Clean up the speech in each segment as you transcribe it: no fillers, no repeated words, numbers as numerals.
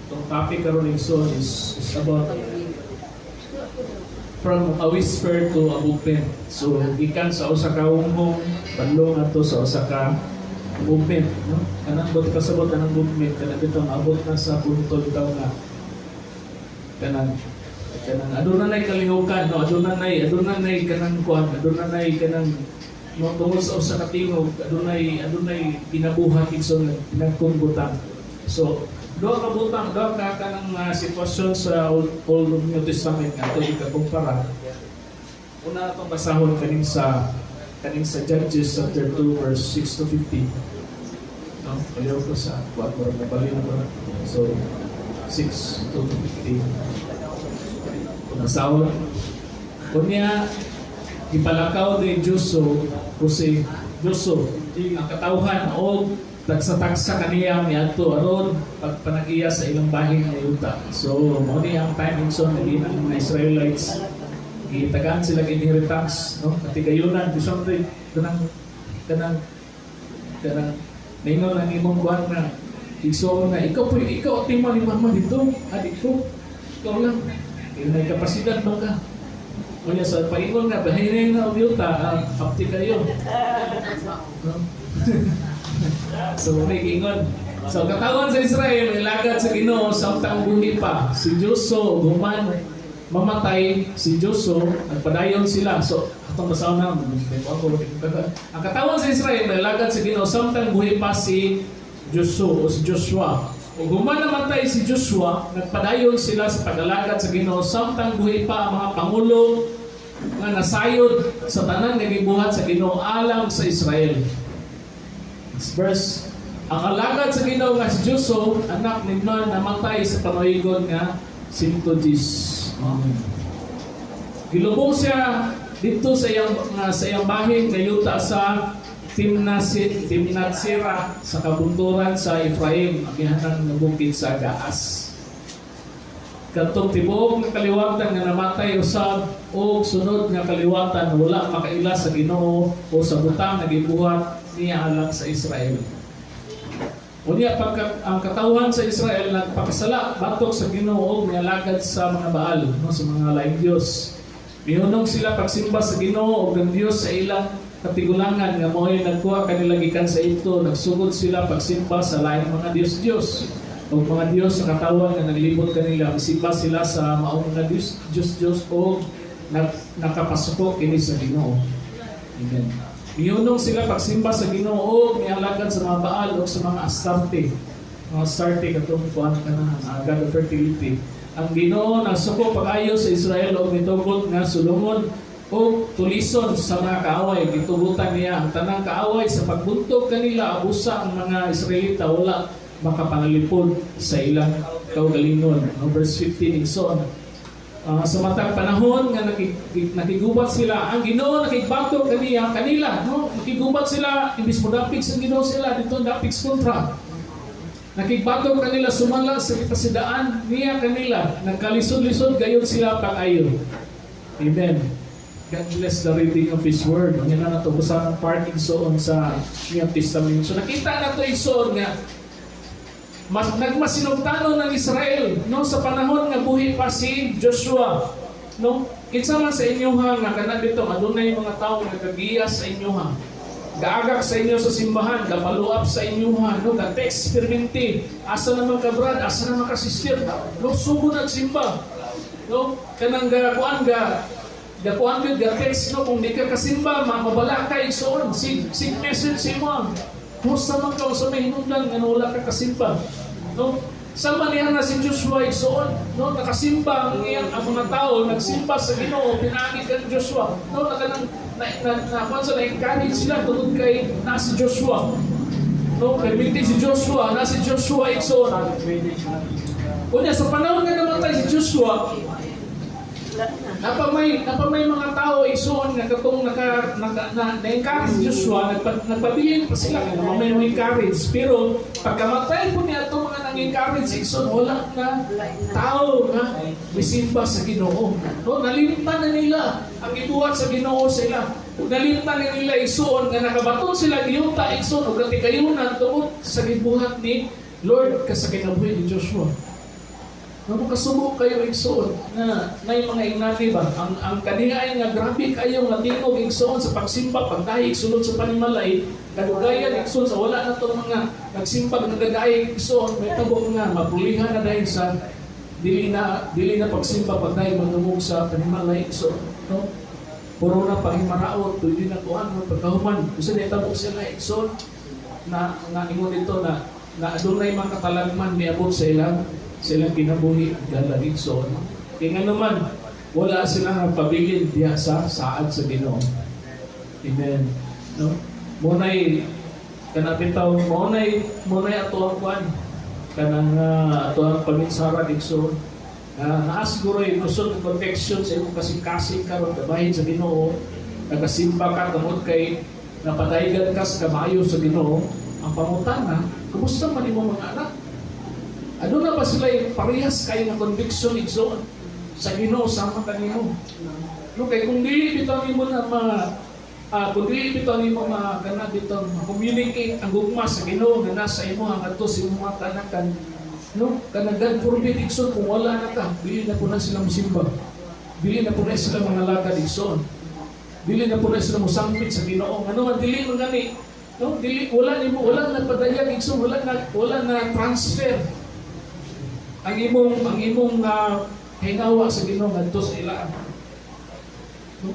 Itong topic karon igsoon is about from a whisper to a movement. So gikan sa usa ka ungong padlong ato sa usa ka movement, no? Kanang bot kasabot kanang movement kana bitong abot na sa punto daw nga kanang adunay kalihukan, no? Adunay kanang kuan, adunay kanang no tungod sa usa ka tingog, adunay kinabuhat igsoon pinagkunggutan. So doon ka butang, doon ka kanang sitwasyon sa Old New Testament nga ito ikakumpara. Una itong basahon kaning sa Judges chapter 2 verse 6 to 15. No? Ayaw ko sa kuwan ko rin nabali na ba? So 6 to 15. Kung nasahon, kunya ipalakaw ni Joso kasi Joso ang katawhan o tagsa-tagsa kaniyang niadto aron pagpanagiya sa ilang bahin nga yuta. So mao ni ang time inson naging ang mga Israelites gitagaan sila inheritance, no? Katigayunan bisonte kanang ningon ang imong buwan na igsoon na ikaw tingman ni mama dito, adik ko ikaw lang may kapasidad ba ka? Kunya sa paingon nga bahinay na og yuta apti kayo. No? So may ingon. So katawan sa Israel ilagad sa Ginoo samtang buhi pa. Si Joso guman mamatay si Joso nagpadayon sila. So atong basahon na ang katawan sa Israel ilagad sa Ginoo samtang buhi pa si Joso o si Joshua. Ug guman namatay si Joshua nagpadayon sila sa pagalagad sa Ginoo samtang buhi pa ang mga pangulo nga nasayod sa tanan nga gibuhat sa Ginoo alang sa Israel. Verse, ang alagad sa Ginoo nga si Joso, anak ni Nun, namatay sa panoigon nga 110. Gilubong siya dito sa iyang bahin nga yuta sa Timnatsira sa kabunturan sa Ephraim, agihanan nga bukid sa Gaas. Katong tibuok nga kaliwatan nga namatay usab o sunod nga kaliwatan wala makaila sa Ginoo o sa butang nga gibuhat niya alang sa Israel. Unya ang katawan sa Israel nagpakasala batok sa Ginoo nga lagad sa mga Baal, no, sa mga laing Dios. Mihunong sila pagsimba sa Ginoo ug ang Dios sa ilang katigulangan nga mo'y nagkuha kanila gikan sa ito, nagsugod sila pagsimba sa laing mga Dios o mga Dios sa katawan nga naglibot kanila, magsimba sila sa maong mga Dios o nakapasuko kini sa Ginoo. Amen. Miyunong sila pagsimba sa Ginoo, mialagad sa mga Baal o sa mga Astarte. Mga Astarte katong kuan kana ang god of fertility. Ang Ginoo nasuko pag-ayo sa Israel o mitugot nga sulungon o tulison sa mga kaaway. Gitugutan niya ang tanang kaaway sa pagbuntog kanila abusa ang mga Israelita wala makapangalipod sa ilang kaugalingon. Verse 15 igsoon. Sa matag panahon nga nakigubat sila, ang Ginoo nakigbato kanila, no? Nakigubat sila, imbis mo dapig sa Ginoo sila, dito dapig kontra. Nakigbato kanila, sumala sa kapasidaan niya kanila, nagkalisod-lisod gayon sila pag-ayo. Amen. God bless the reading of His Word. Ang yan na natubusan ang part igsoon sa New Testament. So nakita na ito igsoon nga nagmasinugtanon ng Israel no sa panahon nga buhi pa si Joshua, no? Kinsa man sa inyo nga kana dito adunay mga tawo nga nagagiya sa inyo gaagak sa inyo sa simbahan, gapaluap sa inyo no, ga-experimenti asa naman ka brad, asa naman ka sister, no, sugod at simba, no, kanang kuan text, no, kung di ka kasimba mabala ka igsoon sig message sa imo. Musta man ka sa may hinungdan nga wala ka kasimba, no? Sama niya na si Joshua igsoon, no? Nakasimba ang mga tao, nagsimba sa Ginoo, pinangit ka ni Joshua, no? Na-encourage sila tungod kay na si Joshua, no? Kay binti si Joshua, na si Joshua igsoon. Kunya sa panahon nga namatay si Joshua, napamay mga tao igsoon nga katong na-encourage Joshua, nagpabilin pa sila nga may encourage, pero pagkamatay po niya itong mga nang-encourage igsoon, wala na tao na bisimba sa Ginoo, no? Nalimtan na nila ang ibuhat sa Ginoo sila, nalimtan na nila igsoon nga nakabaton sila giyuta igsoon ug katigayunan tungod sa gibuhat ni Lord, kasakinabuhi ni Joshua. Nung makasubok kayo igsoon na yung mga ingnati ba, ang kaniyain nga grabe kayo nga tingog igsoon sa pagsimba, pagdahi igsulod sa panimalay, kadugayan igsoon sa wala na itong mga nagsimba, nagdadahi igsoon, may tabok nga, mapulihan na dahil sa dili na pagsimba, pagdahi manumog sa panimalay igsoon. No? Puro na pahimaraot, pwede na kuhan, pagkahuman, gusto na itabok sila igsoon, na ingon dito na adunay mga katalagman niabot sa ilang kinabuhi galagig son. Kaya nga naman, wala silang pabilin diya sa saad sa Ginoo. Amen. No? Munay kanapitaw, munay ato ang kwan. Kanang ato ang paminsara igsoon. Naasiguro yung kusod ng conviction sa imong kasing-kasing karon kabahin sa Ginoo. Nagasimba ka tungod kay napadayon ka sa kamayo sa Ginoo. Ang pangutana, kumusta man imong mga anak? Ano na ba sila yung parehas kayo ng conviction igsoon sa Ginoo sama kanimo? No, kay kung dili bitaw nimo na kung dili bitaw nimo kana bitaw communicate ang gugma sa Ginoo nga nasa imo ang ato sa imong mga kanakan, no, kanang forbid igsoon kung wala na ka, dili na po na sila musimba. Dili na po na sila mga lagad igsoon. Dili na po na sila musangpit sa Ginoo. Ano man dili man gani? No, dili wala na padayag igsoon, wala na transfer. Ang imong hinawa sa Ginoo ngadto sa ilaan. No?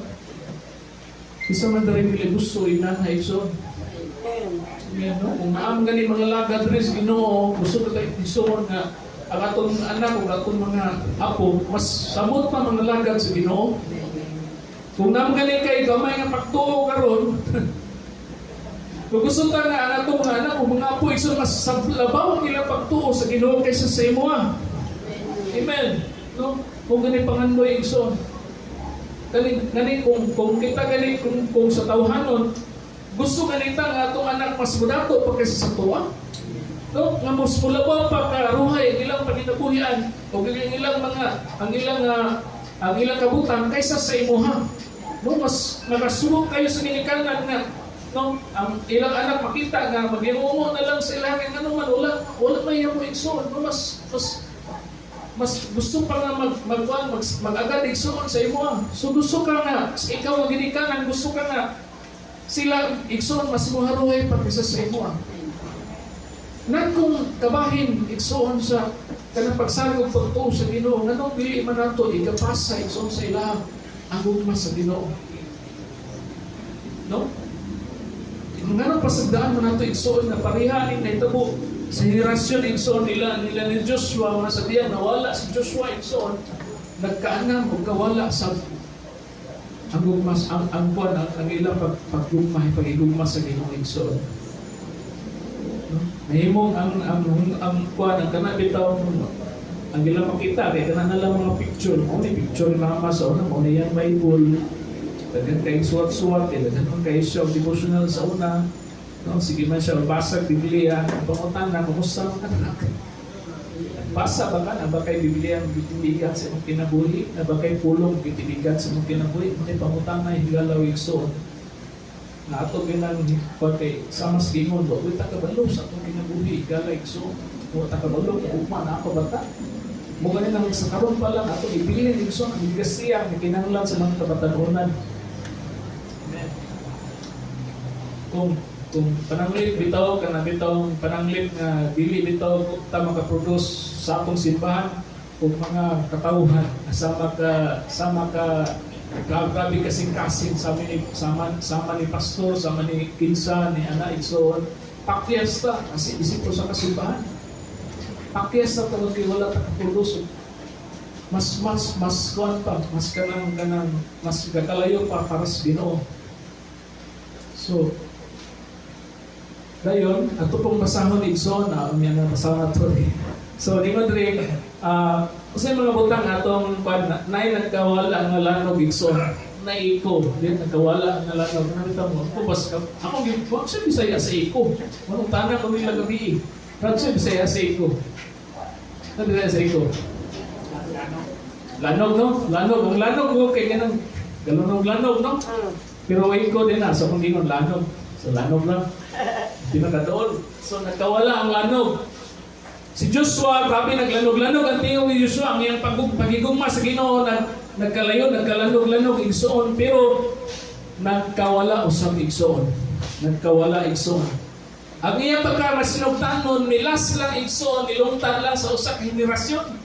Isa man diri pili gusto inanay igsoon. Amen. No? Kung naam gani mga lagad rin sa Ginoo, gusto ka igsoon nga ang atong anak o atong mga apo mas samot pa mga lagad sa Ginoo. Kung naam gani kay gamay nga pagtuo karon, kung gusto ka nga ang atong mga anak o mga apo igsoon mas labaw nila pagtuo sa Ginoo kaysa sa imo. Amen. No? Kung gani pangandoy igsoon. Gani kung kita gani kung sa tawhanon gusto ganita nga atong anak mas mudato pa kaysa sa tuwa. No? Nga mas mulabaw pa karuhay ang ilang pagkinabuhian o ang ilang kabutan kaysa sa imuha. No? Mas nakasubok kayo sa ginikanan nga no, ang ilang anak makita nga maghimumo na lang sa ilang ano man wala may mo igsoon. No, mas gusto pa nga mag-agad igsoon sa imo. So gusto ka nga ikaw ang ginikanan, gusto ka nga sila igsoon mas muharuhay pa kaysa sa imo. Nan kung kabahin igsoon sa kanang pagsagop pagtuo sa Ginoo, nganong dili man nato ikapasa igsoon sa ilang ang gugma sa Ginoo. No? Nga nang pasagdaan mo nato igsoon na parihanin na itabo sa henerasyon igsoon nila ni Joshua, mga sabihan na wala si Joshua igsoon, nagkaanam o kawala sa ang gugmas, ang ilang pagigugma sa Ginoo igsoon. Nahimong ang kuan ang kana bitaw ang ilang makita kay kana na lang mga picture mo ni picture mama sa una mo ni yang Bible. Dagan kay suwat-suwat, dagan kay siya devotional sa una. No, sige man siya basag Biblia, pangutan na kumusta ang anak. Basa ba ka na ba kay Biblia ang bitinigan sa imong kinabuhi, na ba kay pulong bitinigan sa imong kinabuhi, may pangutan na higalaw igsoon. Na ato ginang kay sama sa gingon, wa ta kabalo sa atong kinabuhi, higalaw igsoon. Wa ta kabalo ugma na ako bata. Mo ganin nang sa karon pa lang ato ibilin igsoon ang bigasiya nga kinahanglan sa mga kabatanunan. Kung pananglit bitaw kana bitaw pananglit nga dili bitaw ta makaproduce sa atong simbahan kung mga katawhan sama ka grabe kasing-kasing sama ni pastor, sama ni kinsa ni ana igsoon pakyesta kasi isip ko sa kasimbahan pakyesta tawag kay wala ta kaproduce mas kuan pa mas kanang mas kakalayo pa para sa Ginoo. So dayon, ato pong basahon igsoon na umiyan na basahon ato rin. So, di mo rin, kasi mga butang atong nay nagkawala ang lanog igsoon. Naiko, din nagkawala ang lanog. Nakita mo, ako bas ka, ako siya bisaya sa iko. Manong tanang kami lagabi. Siya bisaya sa iko. Ano bisaya sa iko? Lanog, no? Lanog. Ang lanog ko, kaya ganang galunong lanog, no? Pero iko din na, sa kong gingon, lanog. So, lanog lang. Di nakatoon. So, nagkawala ang lanog. Si Joshua, grabe naglanog-lanog ang tingog ni Joshua, ang iyang pagigugma sa Ginoo, nagkalayo, nagkalanog-lanog igsoon, pero nagkawala usab igsoon. Nagkawala igsoon. Ang iyang pagkamasinugtanon, nilas lang igsoon, nilungtan lang sa usa ka henerasyon.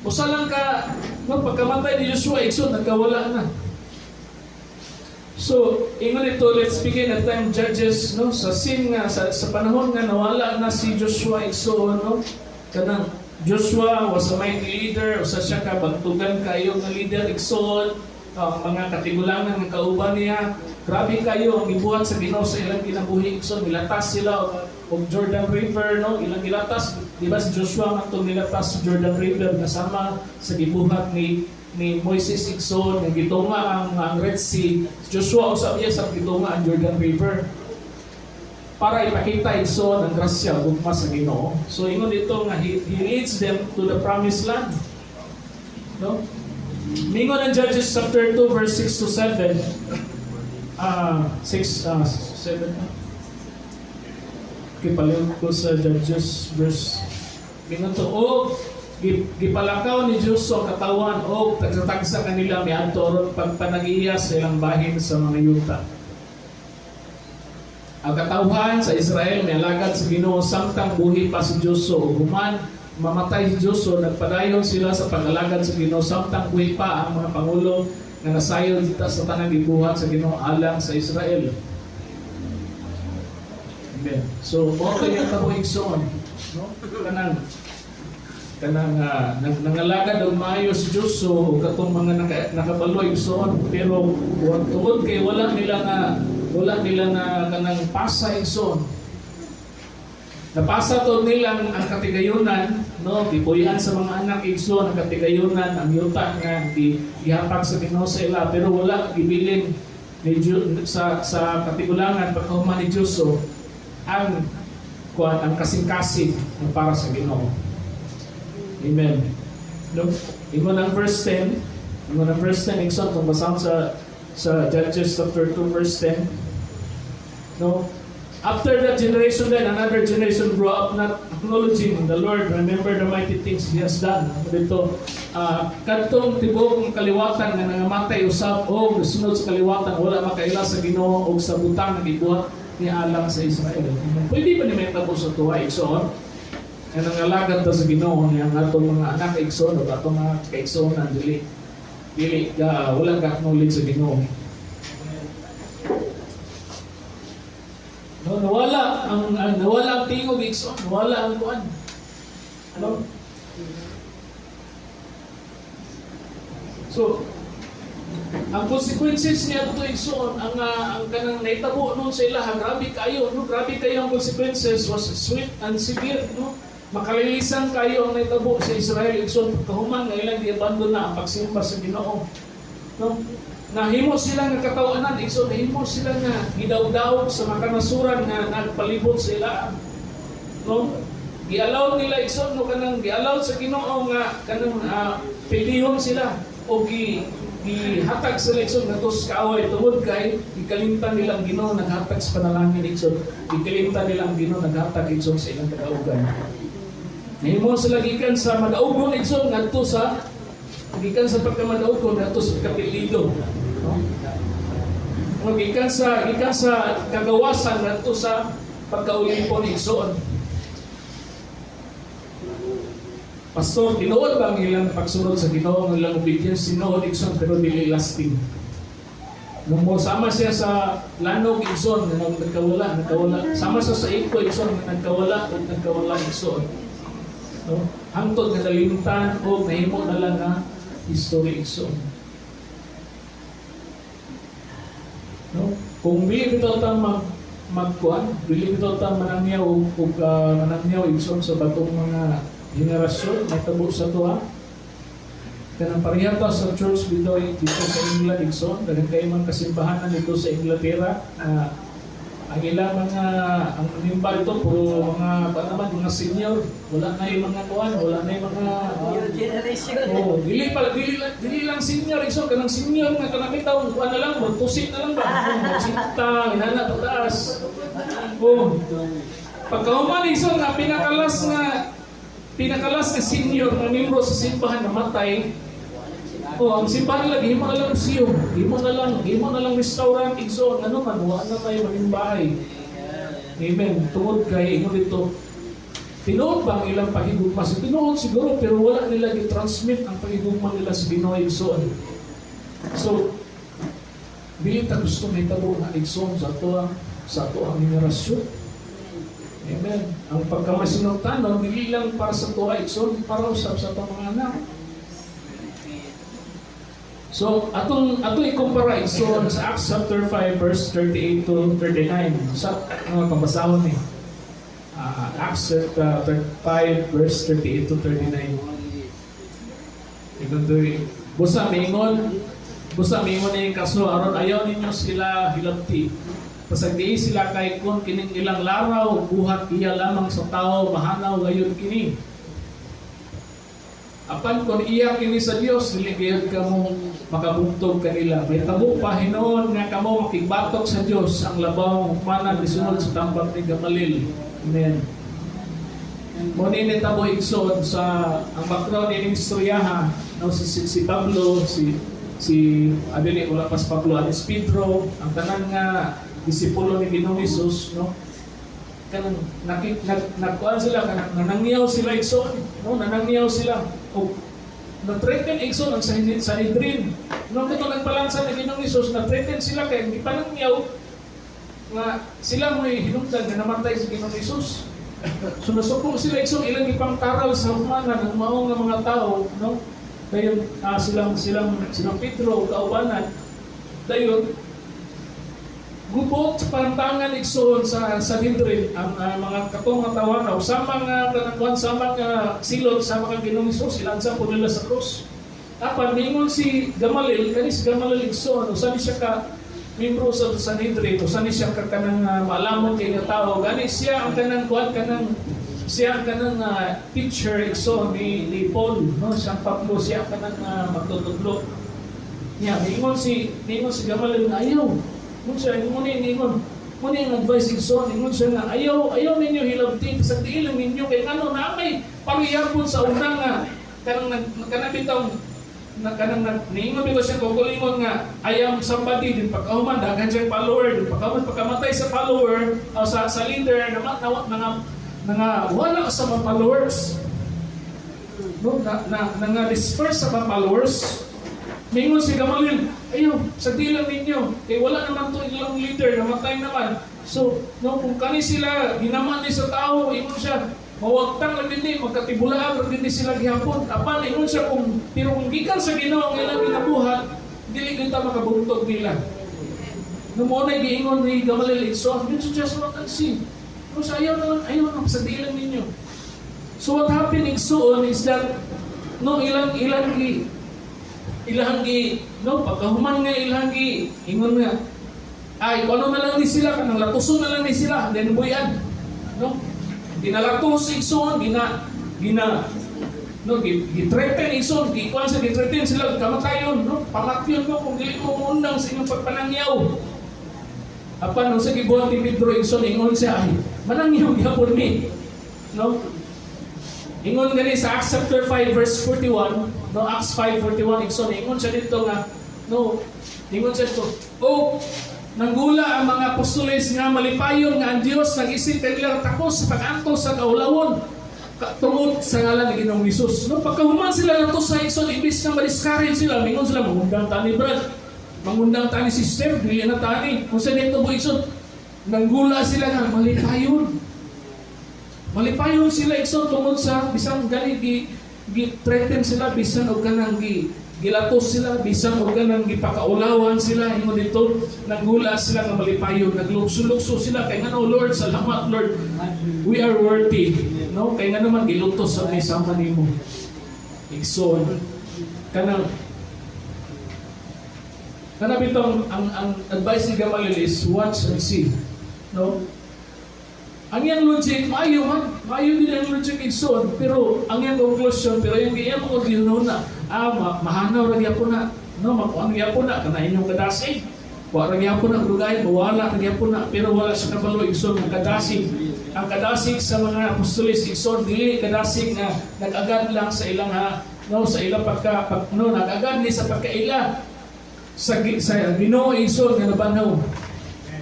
Usa lang ka, no, pagkamatay ni Joshua, igsoon, nagkawala na. So, ingon ito, let's begin at time Judges, no? Sa scene nga, sa panahon nga nawala na si Joshua igsoon, no? Kanang Joshua was a mighty leader, usa siya ka bantugan kayo nga leader igsoon, mga katigulangan ng kauban niya. Grabe kayo ang gibuhat sa Ginoo sa ilang kinabuhi igsoon, nilatas sila og Jordan River, no? Ilang nilatas, di ba si Joshua nga itong nilatas sa Jordan River kasama sa gibuhat ni Moises igsoon, nga gitunga ang Red Sea. Joshua usab iya sa gitunga ang Jordan River para ipakita igsoon ang grasya ug gugma sa Ginoo. So ingon dito nga he leads them to the promised land. No? Mingon ang Judges chapter 2 verse 6 to 7. 7. Kipaliw ko sa Judges verse mingon to, gipalakaw ni Joshua katawan o tagsa kanila miadto aron pagpanagiya sa ilang bahin sa mga yuta. Ang katawhan sa Israel may alagad sa Ginoo samtang buhi pa si Joshua ug human mamatay si Joshua, nagpadayon sila sa pag-alagad sa Ginoo samtang buhi pa ang mga pangulo nga nasayon dita sa tanang gibuhat sa Ginoo alang sa Israel. Amen. So mo kay kabuhig soon, no? Kanang nangalagad og maayo si Joshua ug katong mga nakabaloy soon, pero tungod kay wala nila na kanang pasa igsoon. Napasa to nila ang katigayunan, no? Gipuy-an sa mga anak igsoon ang katigayunan, ang yuta nga gihapag sa Ginoo sa ila, pero wala gibilin ni sa katigulangan pagkahuman ni Joshua ang kasing-kasing para sa Ginoo. Amen. No? Ingon ang verse 10. Ingon ang verse 10. Igsoon, kung basang sa Judges chapter 2 verse 10. No? After that generation then, another generation grew up not acknowledging the Lord. Remember the mighty things He has done. Dito, kadtong tibok ng kaliwatan nga nangamatay usab o sunod sa kaliwatan, wala makaila sa Ginoo o sa butang na gibuhat ni alang sa Israel. Pwede ba ni may tapos sa tuwa igsoon? Ang nangalagad ta sa Ginoo niyang atong mga anak igsoon o atong mga kaigsoonan dili wala ka acknowledge sa Ginoo. No, nawala ang tingog igsoon, nawala ang kuan. Ano? So, ang consequences niya ito igsoon, ang kanang naitabo nun sa ilaha, grabe kayo ang consequences was sweet and severe, no? Makalilisan kayo ang naitabo sa Israel igsoon, pagkahuman nga ilang di-abandon na ang pagsimba sa Ginoo, no? Nahimo sila nga katawanan igsoon, nahimo sila nga gidawdaw sa mga kanasuran nga nagpalibot sa ilaan, no? Gialaw nila igsoon, no, kanang gialaw sa Ginoo nga kanang pilihon sila o gihatag sila igsoon ngadto sa kaaway tungod kay gikalimtan nilang Ginoo naghatag sa panalangin igsoon, gikalimtan nilang Ginoo naghatag igsoon sa ilang kadaugan. Nahimo sila gikan sa madaugon igsoon ngadto sa pagkamadaugon ngadto sa kapilido, no? O gikan sa kagawasan ngadto sa pagkaulipon igsoon. Pastor, tinuod ba ang ilang pagsunod sa Ginoo, ang ilang obedience sinuod igsoon pero dili lasting. Nung mo sama siya sa lanog igsoon nga nagkawala. Sama siya sa iko igsoon nga nagkawala igsoon. No? Hangtod nga nalimtan o nahimo na lang nga history igsoon. No? Kung bili bitaw ta magkuan, bili bitaw ta manangyaw igsoon sa batong mga henerasyon na tabo sa tuwa. Kanang parehata sa church dito sa England igsoon, daghang kay man kasimbahanan dito sa Inglaterra. Ang ilang ang nimba dito puro mga senior, wala na yung mga kuan, wala na yung mga New generation. dili lang senior igsoon, kanang senior nga kanang bitaw kuan na lang, magtusit na lang ba? Magsinta, inana pataas. Pagkahuman igsoon nga pinakalas nga pinakalas na senior na membro sa simbahan namatay, ang simbahan nila, himo na lang museum, himo na lang restaurant, igsoon, ano man, wala na tayo maging bahay. Amen. Tungod kay ingon dito, tinuod ba ang ilang pahigugma? So, tinuod siguro, pero wala nila i-transmit ang pahigugma nila sa Binoy igsoon. So, dili ta gusto may tabo na igsoon sa ato ang henerasyon. Amen. Ang pagkamasinungtanon, dili lang para sa tuwa igsoon, para usab sa atong mga anak. So, atong ikumpara igsoon sa Acts chapter 5 verse 38 to 39. Sa pambasahon ni Acts chapter 5 verse 38 to 39. Ikundoy, busa mingon ni kaso aron ayaw ninyo sila hilabti. Pasagdi sila kay kun kining ilang laraw buhat iya lamang sa tao mahanaw gayon kini. Apan kung iya kini sa Dios, dili gyud kamo makabuntog kanila. May tabo pa hinuon nga kamo makigbatok sa Dios ang labaw manan bisunod sa tambag ni Gamaliel. Amen. Mo ni tabo igsoon sa ang background ni istoryaha no si Pablo, si adili wala pas Pablo anis Pedro, ang tanan nga disipulo ni Ginoong Hesus, no? Kanang nagkuan sila, nanangyaw sila igsoon, no? Nanangyaw sila. O na-threaten igsoon ang Sanhedrin. No, kito nagbalansa ni Ginoong Hesus, na-threaten sila kay hindi pa nangyaw nga sila may hinungdan na namatay si Ginoong Hesus. So nasuko sila igsoon ilang ipang taral sa humanan ng maong nga mga tao, no? Dayon silang Pedro kaubanan. Dayon gubot pantangan igsoon sa Sanhedrin ang mga katong nga tawana usama nga kanakuan sama nga silot sama kang Ginoong Hesus ilansa po nila sa krus. Apan mingon si Gamaliel kani si Gamaliel igsoon usa ni siya ka membro sa Sanhedrin usa ni siya ka kanang maalamon kay nga tawo gani siya ang kanang kuan kanang siya ang kanang teacher igsoon ni Paul no siya Pablo siya kanang magtutudlo niya mingon si Gamaliel ayaw kung siya, ingon ang advice igsoon, ingon siya nga, ayaw ninyo hilabti, sa tiilang ninyo, kaya ano, na may pariyapon sa unang nga, kanang bitaw, niingon bitaw siya, kukulingon nga, I am somebody, din pagkahuman, dagan siyang follower, din pagkamatay sa follower, o sa leader, wala sa mga followers, no, disperse sa mga followers. Mingon si Gamaliel, ayaw, sa dilang ninyo, kaya wala naman to ilang leader, namatay naman. So, no, kung kani sila, ginaman ni sa tao, ingon siya, mawagtang lang din, magkatibulaan lang din sila gihapon. Apan, ingon siya, pero kung gikan sa Ginoo ang ilang ginabuhat, dili kita makabuntog nila. Nung muna giingon ni Gamaliel, so, yun siya sa mga taksi. No, sa ayaw naman, sa dilang ninyo. So, what happened igsoon is that, no, ilang pagkahuman nga ilanggi ingon nga ay ano na lang ni sila kanang latuson na lang ni sila then buyan no ginalatos igsoon githreaten igsoon gikuan sa githreaten sila kamatayon no pamatyon mo kung dili mo muundang sa inyong pagpanangyaw apan sa gibuhat ni Pedro igsoon ingon siya ay manangyaw gyapon ni no ingon gani sa Acts chapter 5 verse 41, no Acts 5:41 igsoon ingon siya dito nga no ingon siya dito nanggula ang mga apostoles nga malipayon nga ang Dios nag-isip kanila tapos sa pag-antos sa kaulawon tungod sa ngalan ni Ginoong Hesus. No pagkahuman sila nato sa igsoon ibis nga ma-discourage sila mingon sila mangundang tani brad mangundang tani sister dili na tani kung sa dito mo igsoon nanggula sila nga malipayon sila igsoon tungod sa bisan gani gi-threaten sila bisan og kanang gilatos sila bisan og kanang gipakaulawan sila ingon dito nanggula sila nga malipayon naglukso-lukso sila kay ngano Lord salamat Lord we are worthy no kay ngano man gilutos sa isama nimo igsoon kanang bitong ang advice ni Gamaliel is watch and see no. Ang iyang logic, maayo din ang logic igsoon, pero ang iyang conclusion, pero yung iyang mga ginunon na, mahanaw rin yapon na, no, makuang yapon na, kana inyong kadasig, wala rin yapon na, lugay, mawala rin yapon na, pero wala sa kabalo igsoon ng kadasig. ang kadasig sa mga apostolis igsoon dili kadasig nga nag-agad lang sa ilang sa ilang nag-agad ni sa pagkaila sa Ginoo igsoon nga nabanaw.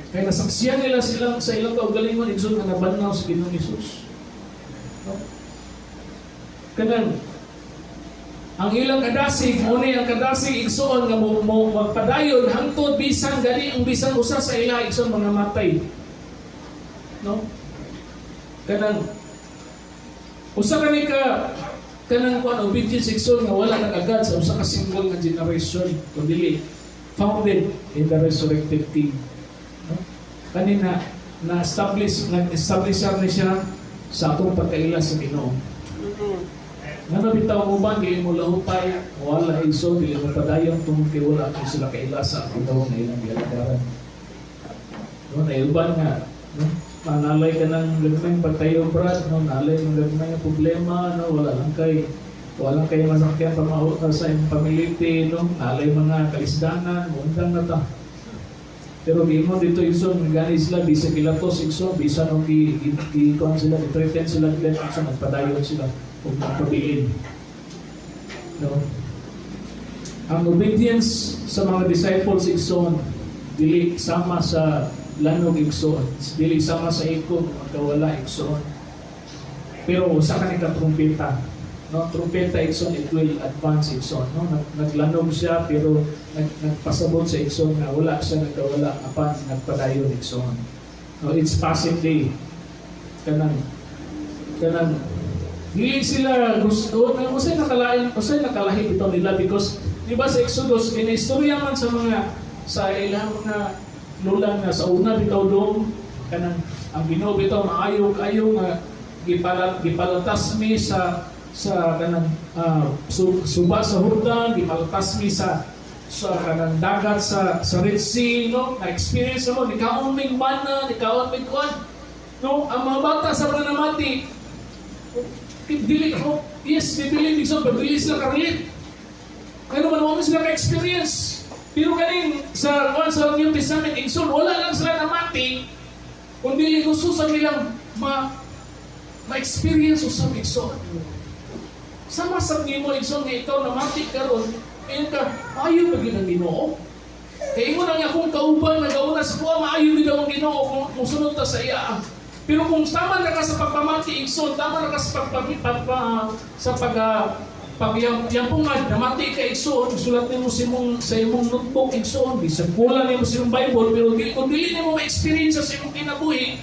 Kaya nasaksiyan nila sa ilang kaugalingon igsoon nga nabanaw sa Ginoong Hesus. No? Kanang ang ilang kadasig, muni ang kadasig igsoon nga mo magpadayon hangtod bisan gani ang bisan usa sa ila igsoon mga matay. No? Kanang usa kanang obedience igsoon nga wala nag-agad sa usa ka single nga generation kundi founded in the resurrected King. No? Kanina na-establish ni siya sa atong pagkaila sa Ginoo. Nga bitaw mo ba, dili mo lahupay, wala igsoon, dili mo padayon tungkol kay wala kung sila kaila sa Ginoo na ilang gilagaran. No, naiuban nga, no? Manalay ka ng gagmay pagtayo, brad, no? Nalay ng gagmay na problema, no? Walang kay masakyan sa iyong pamiliti, no? Nalay mga kalisdanan, mundang na ta. Pero di mo dito igsoon, gani sila, bisa kilatos igsoon, bisa nung i-con sila, i-threaten sila, igsoon, nagpadayon sila, kung magpabilin. No? Ang obedience sa mga disciples igsoon, dili sama sa lanog igsoon, dili sama sa ikot, magkawala igsoon. Pero sa kanila trumpeta, no, trumpeta igsoon, it will advance igsoon. No? Naglanog siya pero nagpasabot sa igsoon na wala siya nagkawala apan nagpadayon igsoon. No, it's passing day. Kanang dili sila gusto na usay nakalahi ito nila because di ba sa Exodus kinistorya man sa ilang mga lula nga sa una bitaw doon kanang ang Ginoo bitaw maayo nga gipalatas mi sa kanang suba sa Jordan, gipalatas mi sa kanang dagat sa Red Sea, no? Na-experience mo, nikaon ming mana, nikaon ming kwan. No? Ang mga bata sa panamati, dili ko, yes, bibili so pabili sila karelate. Ano man mo sila ka-experience. Pero kanin sa New Testament, igsoon, wala lang sila namati, kundi gusto sa nilang ma-experience o sa igsoon. Sama sa mo igsoon nga ikaw namati karon, ayun ka, maayo ba ginang Ginoo? Kaya mo na nga kung kauban nagauna sa kuha, maayo ba ang Ginoo kung sunod ta sa iya. Pero kung tama na ka sa pagpamati igsoon, tama na ka sa pagyampungad, namati ka igsoon, sulat nimo sa imong notebook igsoon, bisan pula nimo sa imong Bible, pero kung dili nimo ma-experience sa imong kinabuhi,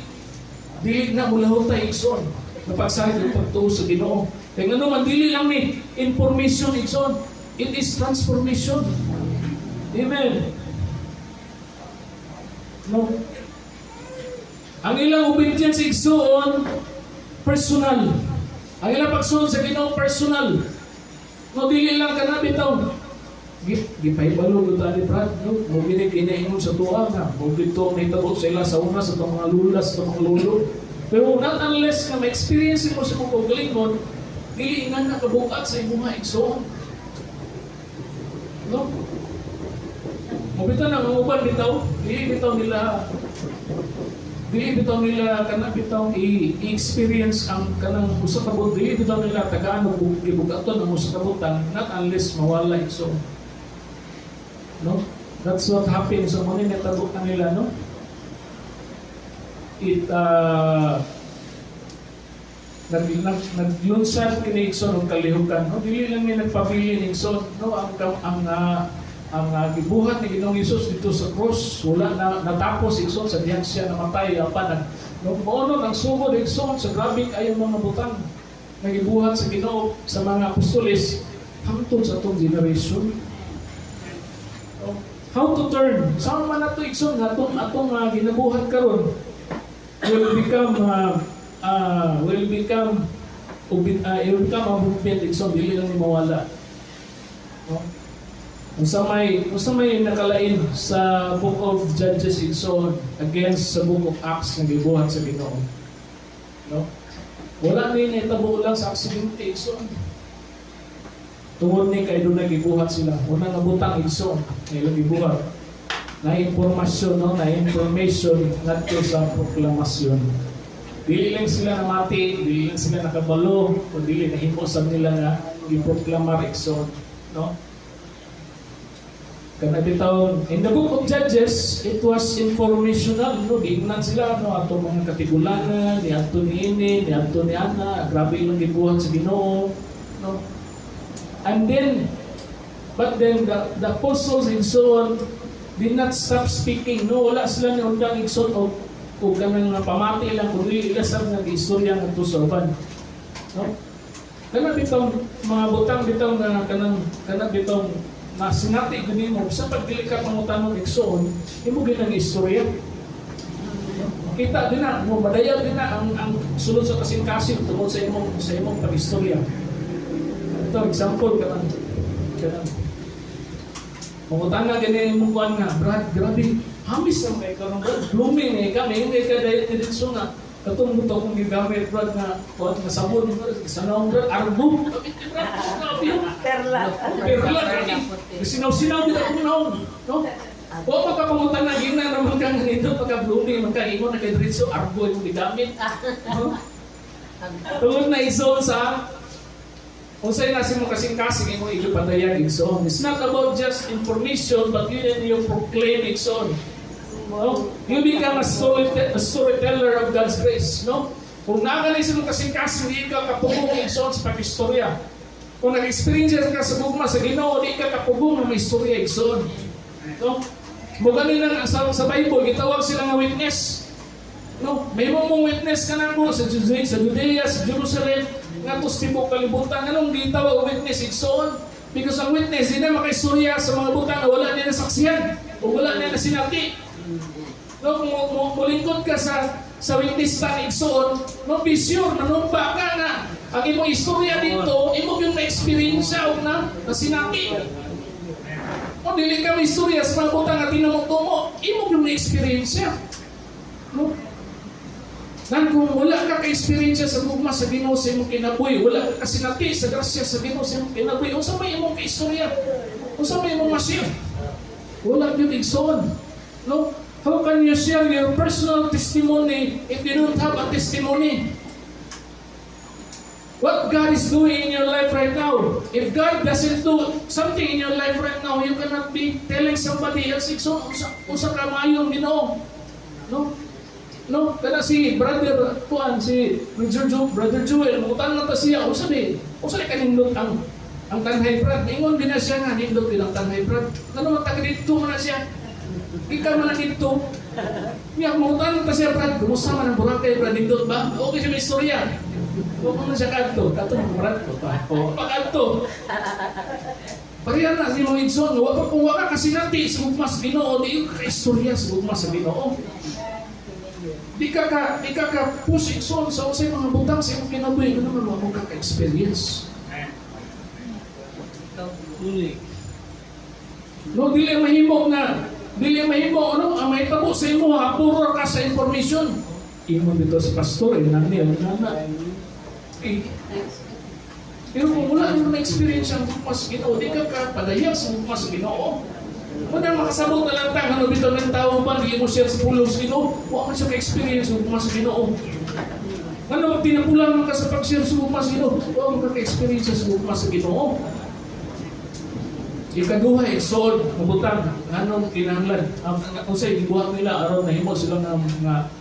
dili na mo lahot ta igsoon. Napagsalit ang pagtuo sa Ginoo. Kaya nga naman, dili lang ni information igsoon, it is transformation. Amen. No. Ang ilang obedience igsoon, personal. Ang ilang pagsunod sa Ginoo, personal. No, dili lang ka na bitaw. Gipahibalo ko tali, Brad. No? Muginig inaingon sa tuwa na. Mugid to ang naitabo sa ila sa una, sa itong mga lulas, sa mga lulo. Pero not unless na ma-experience mo sa mga kaugalingon, dili nga nakabukat sa imong mga igsoon. No? Mabitaw na, ang uban bitaw, dili bitaw nila kana bitaw i-experience ang kanang usa ka buot, dili bitaw nila tagaan og gibugaton ang usa ka butan, not unless mawala igsoon. No? That's what happens sa mga natabo kanila, no? Naglunsad kini igsoon og kalihukan, no? Dili lang ni nagpabili ning igsoon, no? Ang gibuhat ni Ginoong Hesus dito sa cross, wala na natapos igsoon sa diyan siya namatay apan nagmono ng sugod igsoon sa grabe kayong mga butang na gibuhat sa Ginoo sa mga apostoles hangtod sa atong generation. How to turn? Saan man nato igsoon atong ginabuhat karon will become abubiyat igsoon, dili lang ni mawala. No? Kung sa may nakalain sa Book of Judges igsoon against sa Book of Acts na gibuhat sa Ginoo. No? Wala ni natabo lang sa aksidente igsoon. Tungod ni kay doon gibuhat sila. Una nga butang igsoon na ilang gibuhat. Na impormasyon, no? Na information ngadto sa proklamasyon. Dili lang sila namati, dili lang sila nakabalo, o dili nahimo sa nila nga iproklamar igsoon, no? Kana bitaw, in the book of Judges, it was informational, no? Giingnan sila, no? Ato mga katigulangan, ni ato ni ini, ni ato ni ana, grabe lang gibuhat sa Ginoo, no? And then, but then the apostles and so on did not stop speaking, no? Wala sila ni undang igsoon o kanang pamati lang, kundi ilasab nga istorya nga to sa uban, no? Kana bitaw mga butang bitaw na kanang bitaw na sinati gani mo sa pagdili ka pangutanong igsoon, imo ginang istorya. Kita din na mo madayag din na ang sulod sa kasing-kasing tungod sa imong pag-istorya. Ito example kanang pangutana gani mo kuan nga, Brad, grabe hamis na kay karong Brad, blooming eh kami hindi ka dahil diretso na katong buto kong gigamit Brad nga kuan nga sabon sa naong Brad arbo perla sinaw-sinaw dito kung naong, no? O magkapangutan na gina naman kang nito pagka-blooming magkaingon na kay diretso arbo yung gigamit, no? Tungod na iso sa kung sa'yo nasi mo kasing-kasing mo ikipadayag igsoon. It's not about just information, but you need to proclaim igsoon. No? You become a storyteller of God's grace. No? Kung nakalis mo kasing-kasing, di ka kapugong igsoon sa pag-istorya. Kung nag-experience ka sa bugma sa Ginoo, di ka kapugong na may istorya igsoon. No? Muganin lang sa Bible, itawag sila nga witness. No? May mong witness ka na mo sa Judea, sa Jerusalem, nga tustibok kalibutan. Anong gitawag witness igsoon? Because ang witness, hindi na makaistorya sa mga butang na wala niya nasaksiyan o wala niya nasinati. No, kung mulingkod ka sa witness sa igsoon, no, be sure, nanumpa ka na ang imong istorya dito, imong yung na-experience o na nasinati. O dili ka may istorya sa mga butang na tinamong-tumo, imong yung na-experience. No? Nan kung wala ka ka-experience sa gugma sa Ginoo sa imong kinabuhi, wala ka kasinati sa grasya sa Ginoo sa imong kinabuhi, unsa may imong ka-istorya? Unsa may imong ma-share? Wala gyud igsoon. No? How can you share your personal testimony if you don't have a testimony? What God is doing in your life right now, if God doesn't do something in your life right now, you cannot be telling somebody else igsoon unsa ka maayo Ginoo. No? No, kada si brother Tuan, si Brother Joel, mutan na ta siya, o sabi kanindot ang tanhay brad, ingon din na siya nga, nindot din ang tanhay brad. Ano man taga dito man na siya, ikaw man na dito. Miyak, mutan na ta siya brad, kumusta man ang Boracay brad, nindot ba? Okay siya may istorya. Huwag mo na siya kanto, kato ng brad, pag-kanto. Parihan na si mga igsoon, kung waka kasi nati, sa gugma sa Ginoo, di ka istorya sa gugma sa Ginoo. Di ka push igsoon sa usay mga butang sa imong kinabuhi, ano naman mo ka-experience. No, dili mahimo, ano, ang may tabo sa imo, puro ka sa information. Imo dito sa pastor, nani, pero kung wala mo na-experience ang mas Ginoo, di ka padayag sa mas Ginoo. Kung na makasabot na lang tang, ano bitaw ng tao ba, hindi mo share sa pulos Ginoo, huwag man siya ka-experience sa mas Ginoo. Ano, tinapulan mo ka sa pag-share sa mas Ginoo, huwag mo ka-experience sa mas Ginoo. Ikaduha, igsoon, mabutang, anong kinahanglan. Kung sa'yo, ibuhat nila, araw na himo sila nga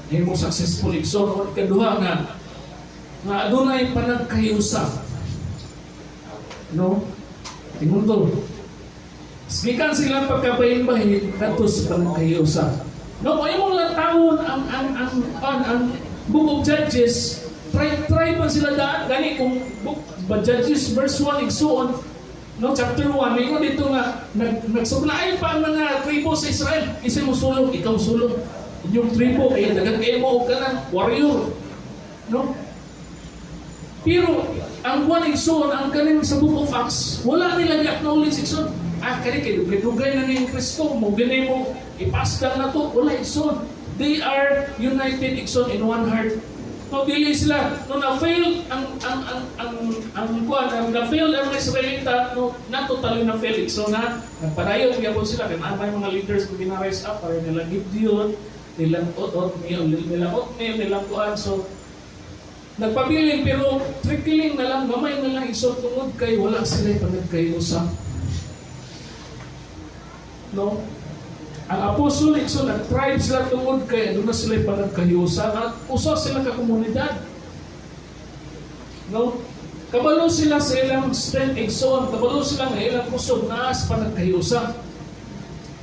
himo successful igsoon. Ikaduha nga adunay panagkahiusa. No? Tingnan to. Gikan silang pagkabahin-bahin kadto sa panagkahiusa. No, ay mo lang taon ang Book of Judges, try pa sila daan gani kung Book of Judges verse 1 igsoon, no, chapter 1, may dito nga nagsuglaay pa ang mga tribo sa Israel. Isa mo sulong, ikaw sulong. Inyong tribo kaya dagan kayo mo ka ng warrior. No? Pero ang one igsoon, ang kanin sa Book of Acts, wala nila i-acknowledge igsoon. Kani kayo, gitugay na ni Kristo, mo ganay mo, ipasdan na to, wala igsoon. They are united igsoon in one heart. No, dili sila, no na-fail na-fail ang Israelita, no, not totally na-fail igsoon na, nagpadayon, kaya po sila, kaya may mga leaders ko gina-rise up, para nila Gideon, nilang nilang kuan. So nagpabiling pero trickling na lang, gamay na lang isot tungod kay wala sila panagkayusa. No? Ang apostol so nag-tribe sila tungod kay doon na sila panagkayusa at usa sila ka komunidad. No? Kabalo sila sa ilang strength igsoon, kabalo sila nga ilang kusog naas panagkayusa.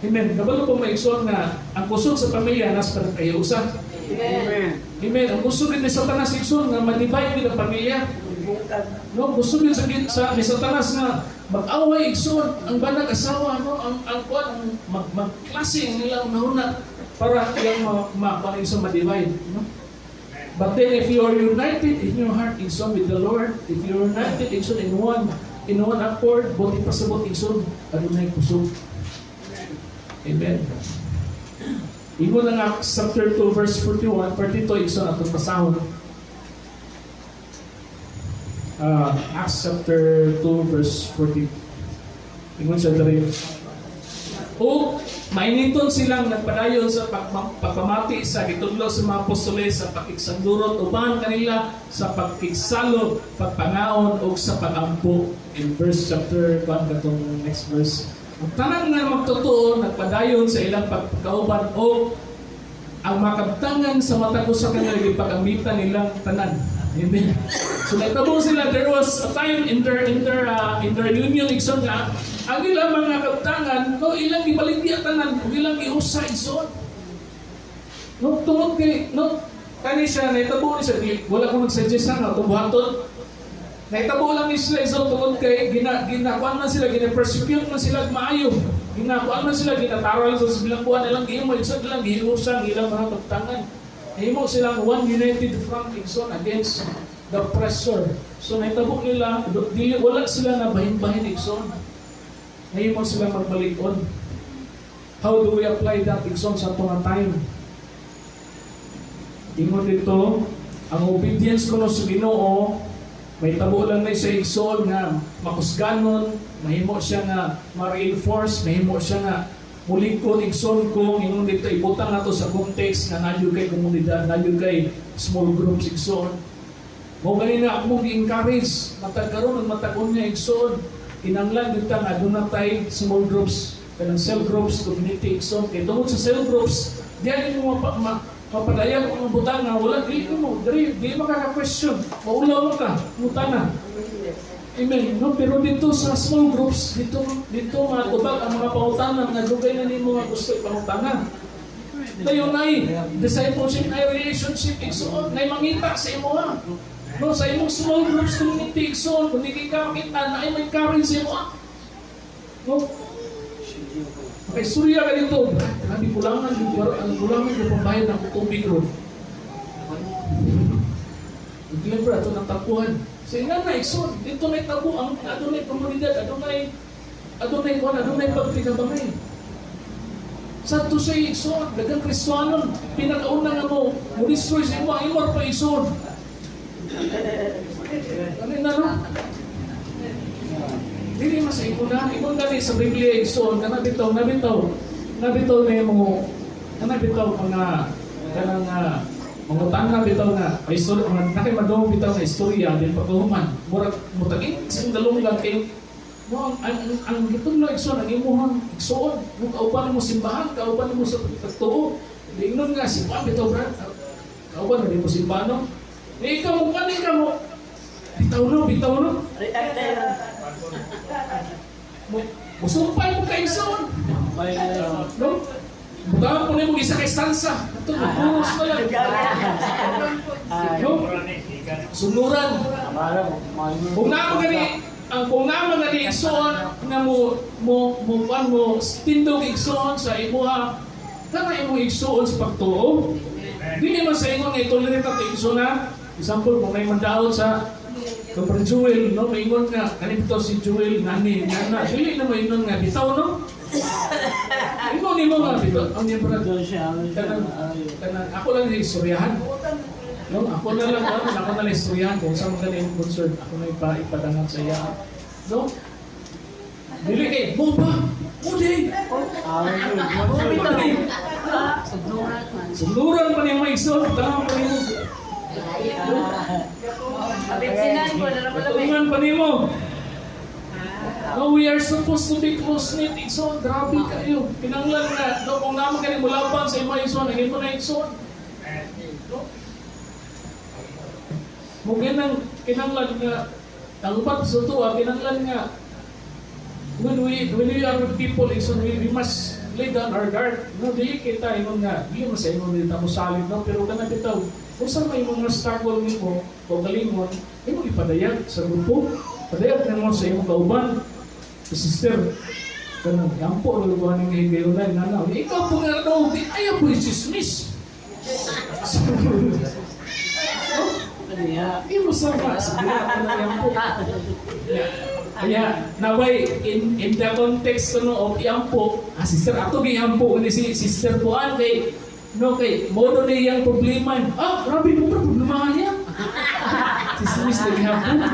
Amen. Kabalo po maigsoon nga ang kusog sa pamilya naas panagkayusa. Amen. Amen. Ang gusto rin ni Satanas igsoon nga ma-divide ang pamilya. No, gusto rin sa ni Satanas nga mag-away igsoon ang banag asawa, no, ang kuan magklase ang ilang nahuna para yung ma-igsoon ma-divide, no? But then if you are united in your heart igsoon with the Lord, if you are united igsoon in one accord, both pasabot igsoon adunay kusog. Amen. Ingon na nga chapter 2 verse 41, 42 igsoon atong pasahon. Acts chapter 2 verse 40. Ingon siya dali. O mainiton silang nagpadayon sa pagpamati sa gitudlo sa mga apostoles sa pakigsandurot uban kanila sa pagkigsalo, pagpangaon o sa pagampo. In verse chapter 1 katong next verse. Ang tanan nga magtotoo nagpadayon sa ilang pagkauban o ang makabtangan sa mata ko sa kanila gipag-ambitan nilang tanan. Amen. So nagtabo sila, there was a time in their union igsoon nga ang ilang mga kabtangan no ilang gibaligya tanan ug ilang giusa igsoon. No tungod kay no kani siya nagtabo ni siya wala ko nagsuggest nga tubuhaton. Nagtabo lang ni sila igsoon tungod kay ginakuan man sila gina-persecute man sila maayo. Ginakuan man sila ginataral sa bilang buwan ilang gihimo igsoon ilang giusa ilang mga kabtangan. Himo silang one united front igsoon against the oppressor. So nahitabo nila, dili wala sila na bahin-bahin igsoon. Himo silang magbalikod. How do we apply that igsoon sa atong time? Ingon dito, ang obedience kuno sa Ginoo may tabo lang na sa igsoon nga makusganon, mahimo siya nga ma-reinforce, mahimo siya nga mulikod igsoon kung ingon dito ibutang nato sa context nga nadyo kay komunidad, nadyo kay small groups igsoon. Mo gani na ako gi-encourage matag karon ug matag-on niya igsoon kinahanglan kita nga aduna tay small groups kanang cell groups community igsoon kay tungod sa cell groups diyan mo mapadayag ang butang nga wala dili mo dili makaka-question maulaw mo ka mutana. Amen. No, pero dito sa small groups, dito matubag ang mga pangutanan nga dugay na nimo nga gusto ipangutanan. Dayon ay discipleship ay relationship igsoon nay mangita sa imo ha. No, sa imong small groups community igsoon kung di ka makita na ay may karin sa imo. No. Okay, surya ka dito. Hindi kulangan yung pambayad ng tubig ron. Deliver ato ng tapuan. Sa ina na igsoon, dito may tabo ang adunay komunidad, adunay pagtigabangay. Sa to sa igsoon, dagang Kristiyanon, pinakauna nga mo destroy sa imo, imor pa igsoon. Ano na no? Dili mas ikuna, ikon gani sa Biblia igsoon, nabitaw na mo, nabitaw mga kanang mangutan bitaw na istorya man nakay madong bitaw na istorya din paghuman murag mutagin sing dalunggan kay mo ang gitong na igsoon ang imuhang igsoon mo kauban mo simbahan kauban mo sa pagtuo ingnon nga simbahan bitaw brad kauban mo mo simbahan no ikaw mo kanin ka mo bitaw no mo sumpay mo kay igsoon no. Bukan po na yung isa kay stansa. Ito, puros na lang. Sunuran. Kung naman gani igsoon nga mo tindog igsoon sa imuha kana imo igsoon sa pagtuo. Dili man sa ingon nga itolerate at igsoon na. Example, kung may mandaot sa Kapre Jewel, no, maingon nga kanito si Jewel nani na dili na maingon nga bitaw no. Imo nga bitaw. Ang niya para kanang ako lang yung istoryahan. No, ako na lang istoryahan kung saan mo ganun yung concern. Ako na ipadangan sa iya. No? Dili mo ba? Mo di. Sunduran pa niya may isod. Tama pa niyo. Patungan pa niyo. No, we are supposed to be close-knit, Igsoon. Grabe kayo. Kinanglan nga. No, kung naman kayo mulapan sa ima, Igsoon, naging mo na Igsoon. No? Mungkin ang kinanglan nga, ang upat sa tuwa, kinanglan nga, when we are with people, Igsoon, we must lay down our guard. No, dili kita, ingon nga, dili mo sa ingon dito mo salib, no? Pero kana bitaw, kung saan may mga struggle nimo o galingon, imo ipadayag sa grupo. Padayag na mo sa imong kauban. Sister, kanang yampo ang lugawan ng higayulay na na. Ikaw po nga daw, ayaw po isismis. Imo sa ba? Sabi ako na yampo. Kaya, naway, in the context of yampo, sister, ato kay yampo, hindi si sister po kay, no, kay, modo na iyang problema. Grabe mo ba, problema niya? Sismis na yampo.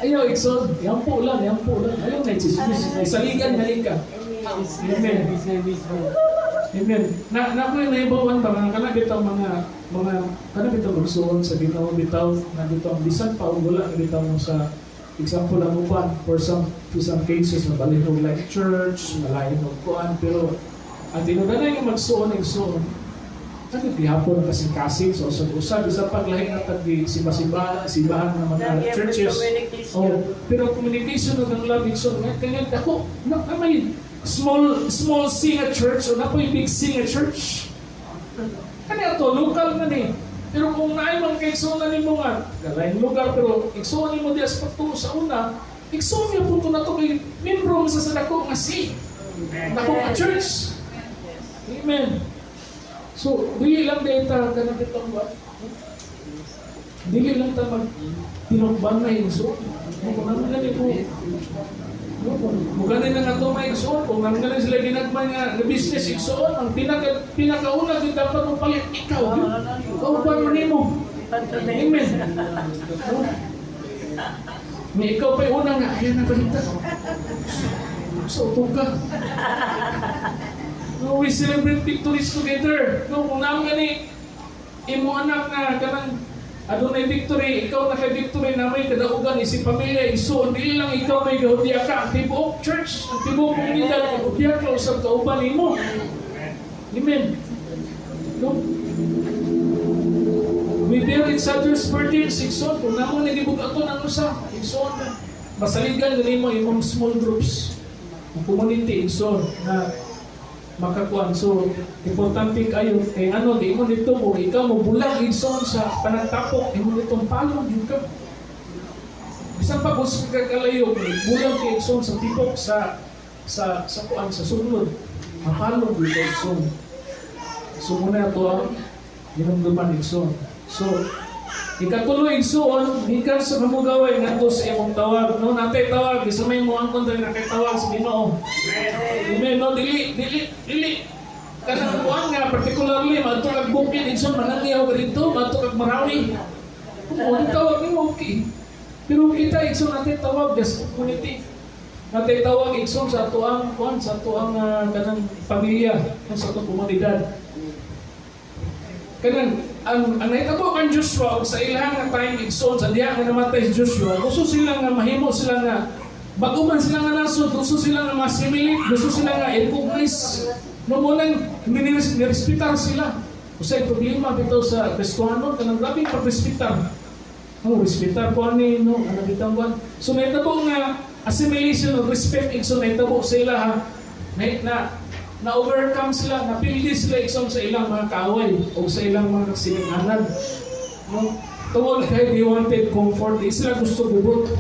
Ayaw, Igsoon. Yampo lang. Ayaw na chismis. Saligan na ka. Amen. Amen. Na po yung naibawan ba, kana bitaw mga kana bitaw magsuon sa bitaw na bitaw bisan pa wala na bitaw mo sa example lang upan for some cases mabalinog like church, malayo ng kuan, pero ang tinuganay yung magsuon. Ano gihapon kasing-kasing so usab isa pag lahi nga tagi simbahan ng mga churches. Pero communication ng love Igsoon nga kanya ako na may small sing a church o na po big sing a church. Kanya to local na ni. Pero kung naay man kay Igsoon na nimo nga lain lugar pero Igsoon nimo di aspekto sa una, Igsoon niya punto na to kay membro sa sadako nga si dako nga church. Amen. So, dili lang data kanang bitong ba? Dili lang ta magtinukban na Igsoon. Kung naman gani po. Kung gani na nga ito may Igsoon, kung naman gani sila ginagman nga business Igsoon, ang pinakauna din dapat mo palit ikaw. Kauban mo nimo. Amen. May ikaw pa'y una nga, ayan na balita. So, utong ka. No, we celebrate victories together. No, kung naman gani, imo anak na kanang adunay victory, ikaw na kay victory na may kadaugan isip pamilya, Igsoon, dili lang ikaw may gahudya ka, ang tibuok church, ang tibuok komunidad, gahudya ka usab kauban nimo. Amen. No? We bear each other's burdens, Igsoon, kung naman nagibug ato ng usa, Igsoon, masaligan ganimo imong small groups, ang community, Igsoon, na makakuan. So, importante kayo kay ano, di mo dito mo, ikaw mo bulag Igsoon sa panagtapok, di mo ditong palong yun ka. Bisan pa kung kalayo, bulag kay Igsoon sa tipok sa kuan, sa sunod. Mapalong dito Igsoon. So, muna ito ang ginamduman Igsoon. So, ikatuloy Igsoon, hikan sa mamugaway nga sa imong tawag. No, natay tawag, isa may mo ang kontra na kay tawag sa Ginoo. Amen. No, dili. Kanang kuan nga, particularly, madto kag bukid, Igsoon, manangiyaw ka dito, madto kag Marawi. Kung tawag mo, okay. Pero kita, Igsoon, natay tawag, just community. Natay tawag, Igsoon, sa tuang kuan, sa tuang kanang pamilya, sa tuang komunidad. Kanang ang nahitabo kan Joshua og sa ilang nga time Igsoon sa diha nga namatay si Joshua, gusto sila nga mahimo sila nga bago man sila nga nasod, gusto sila nga ma-assimilate, gusto sila nga i-recognize. No mo nang nirespetar sila. Usay problema bitaw sa Kristohano kanang grabing pagrespetar. Respetar ko ani no, ana bitaw ban. So nahitabo nga assimilation of respect Igsoon nahitabo sila ha. Na-overcome sila, napildi sila Igsoon sa ilang mga kaaway o sa ilang mga sininganan. No? Tungod kay they wanted comfort, di sila gusto gubot.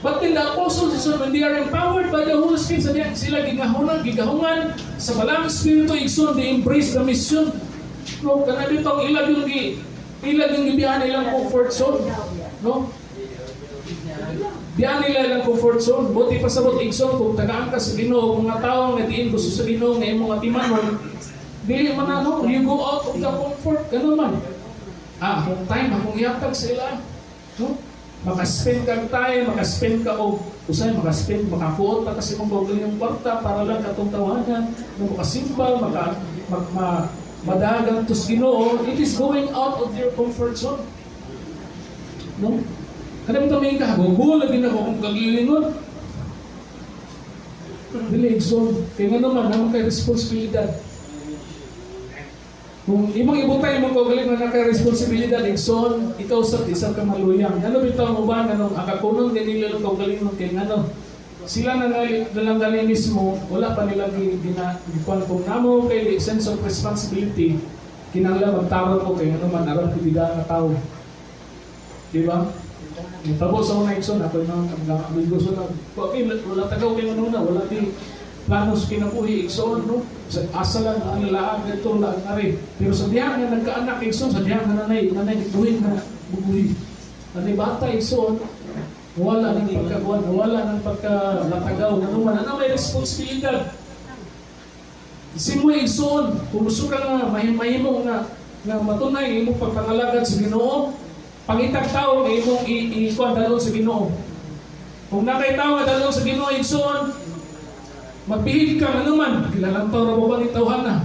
But in the apostles, when they are empowered by the Holy Spirit, sila gigahungan sa balang Espiritu Igsoon, they embrace the mission. No? Kana dito ang ilag yung gibiyahan ilang comfort zone. No? Diyan nila lang comfort zone. Buti pa sabot Igsoon kung tagaan ka sa Ginoo, mga tao nga diin gusto sa Ginoo nga imong atimanon, dili man ano, you go out of the comfort. Ganun man. Akong time, akong ihatag sa ila. No? maka-spend kang time, maka-spend ka o usay maka-spend, makakuot pa kasi mong gawin yung kwarta para lang katong tawanan, na makasimba, madagang tos Ginoo, it is going out of your comfort zone. No? Kada mo tamay ka, gugulo lagi na ko kung kagilingon. Dili zone, kaya nga naman kay responsibilidad. Kung imong ibutay mo ko galing na naka-responsibilidad, Ikson, ikaw sa isang kamaluyang. Ano bitaw mo ba ganong akakunon din nila ko galing ng kay ano? Sila na nalang galing mismo, wala pa nila gikuan kung namo kay sense of responsibility, kinahanglan magtawag ko kay ano man aron pibida nga tao. Di ba? Tabo sa una Ikson, ako yung gusto na, okay, wala tagaw kayo ano na, wala di planos kinabuhi Ikson, no? Asa lang ang laang ito lang na rin. Pero sa diyan nga nagkaanak Ikson, sa diyan nga nanay bubuhin na bubuhi. Nanay bata Ikson, wala ng pagkaguan, wala ng pagkalatagaw, nanuman, ano may responsibilidad. Isin mo Ikson, kung gusto ka nga, mahimong na matunay, imong pagpangalagad sa Ginoo, pangitag tao, imong ikuan dalon sa Ginoo. Kung nakay tao nga dalon sa Ginoo Ikson, magbihig ka, ano man, kilalang tao na ba ni tawhan na.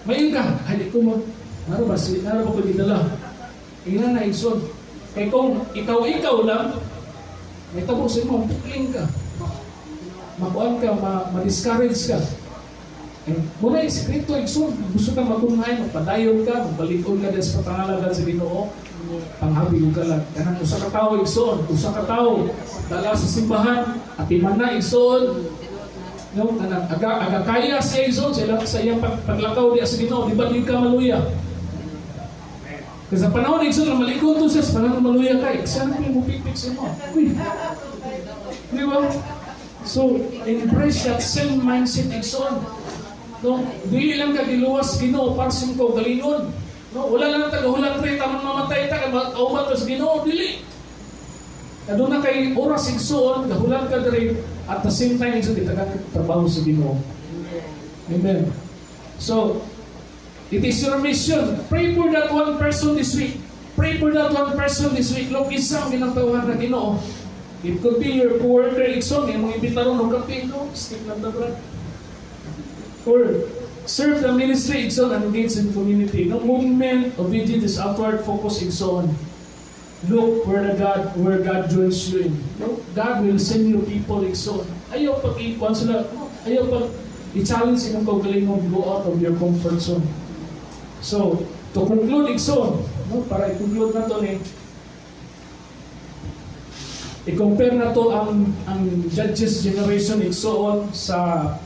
Mayin ka, ay ko mo, naro ba ko didala? Ina na Ikson. Kaya kung ikaw lang, may tapusin mo, pukling ka. Makuan ka, ma-discourage ka. Eh, muna yung sekreto, Ikson, gusto ka matunay, magpadayon ka, magbalikon ka sa patangalagan sa Ginoo, panghabig ka lang. Kanang usa ka tao, Ikson, usa ka tao, dala sa simbahan, at iman na, Ikson, no, aga kaya siya Ikson, sa iyang paglakaw diya sa Ginoo, di ba di ka maluya? Kasi sa panahon Ikson, na malikon to siya, sa panahon maluya ka, saan mo yung mupipik sa mo? Uy! Di ba? So, embrace that same mindset Ikson. No, dili lang ka giluwas Ginoo para sa ikaw galingon. No, wala lang tagahulat rin, tamang mamatay ta, kauban sa Ginoo, dili. Aduna kay oras Ikson, gahulat ka rin, at the same time, Ikson, itagang trabaho sa Ginoo. Amen. So, it is your mission. Pray for that one person this week. Pray for that one person this week. Look, isang ginatawahan na Ginoo. It could be your co-worker, Ikson, yung mga imbitaron ng kape, no? Stick lang na brad. Or, serve the ministry, Ikson, and engage in community. No movement, obedience is outward focus, Ikson. Look where God joins you in. No? God will send you people, Ikson. Ayaw pag-ikuan sila. No? Ayaw pag-i-challenge inong kaugalingon, go out of your comfort zone. So, to conclude, Ikson, no? Para i-conclude na to i-compare na to ang Judges generation, Ikson, sa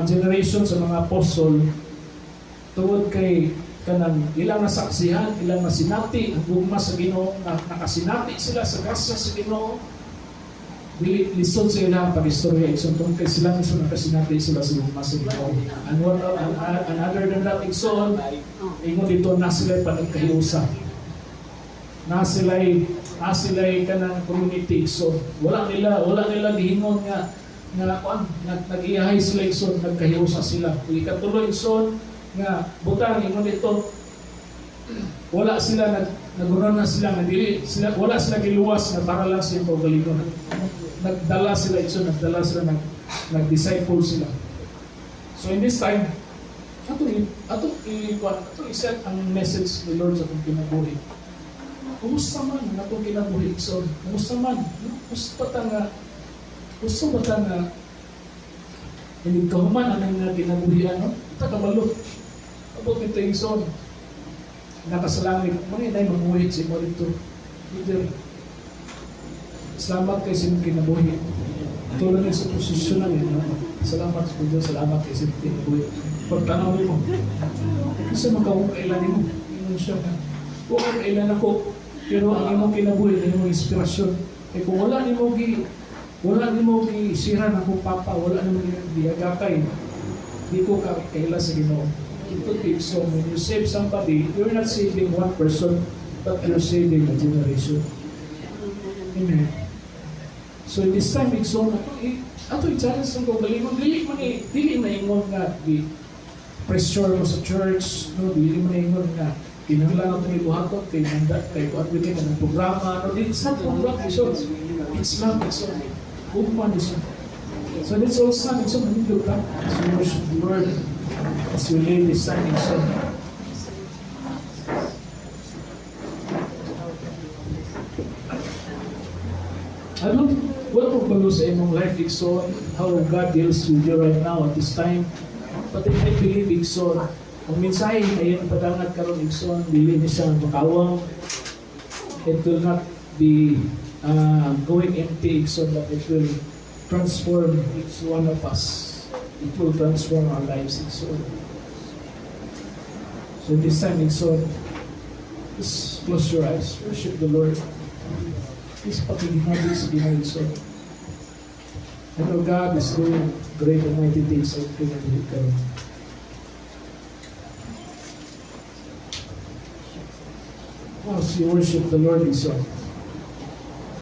generation sa mga apostol tungod kay kanang ilang nasaksihan, ilang nasinati ang gugma sa Ginoo, nakasinati sila sa grasya sa Ginoo. Dili lisod sa ilang pag-istorya Ikson tungod kay sila mismo nakasinati sila sa gugma sa Ginoo. And other than that Ikson, ingon dito na sila panagkahiusa. Na sila'y kanang community Ikson. Wala nila gihingon nga nag-iyahay sila Ikson, nagkahiusa sila. Ikatuloy Ikson, nga butang ingon dito, wala sila nagunan na sila, wala sila giluwas na para lang sa iyong pagalingon. Nagdala sila Ikson, nag-disciple sila. So in this time, ato i-set ang message ni Lord sa itong kinabuhi. Kumusta man ang itong kinabuhi Ikson? Kumusta man? Gusto ba ta na kahuman ang nga kinabuhian, no? Ita kabalo. Abot nito Ikson. Nakasalangit. Mga inay mamuhit si mo dito. Leader. Salamat kay sin kinabuhi. Tulad sa posisyon na yun. Salamat sa Diyos. Salamat kay sin kinabuhi. Pagtanaw mo. Kasi makakailan mo. Inon siya na. Kung kailan ako, pero ang imong kinabuhi, ang imong inspirasyon. Eh kung wala ni mo gisira na kong papa, wala ni mo diagakay, di ko kaila sa Ginoo. It could be so. When you save somebody, you're not saving one person, but you're saving a generation. Amen. So in this time, Ikson, ato i-challenge ng kaugalingon, dili na ingon nga pressure mo sa church, no? Dili mo na ingon nga kinahanglan natin ibuhaton kay mandat kay kuan din ng programa ano din sa program iso it's love iso human iso so it's all sun iso manindog ka so worship the Lord as we lay this sun iso ano what mo balo sa imong life iso how God deals with you right now at this time but I believe iso ang mensahe ay yung padangat karon igsoon dili ni siya makawang it will not be going empty igsoon but it will transform each one of us it will transform our lives igsoon so this time igsoon just close your eyes worship the Lord please pakinggan sa Ginoo igsoon I know God is doing great and mighty things sa pinagdili karon. As you worship the Lord, so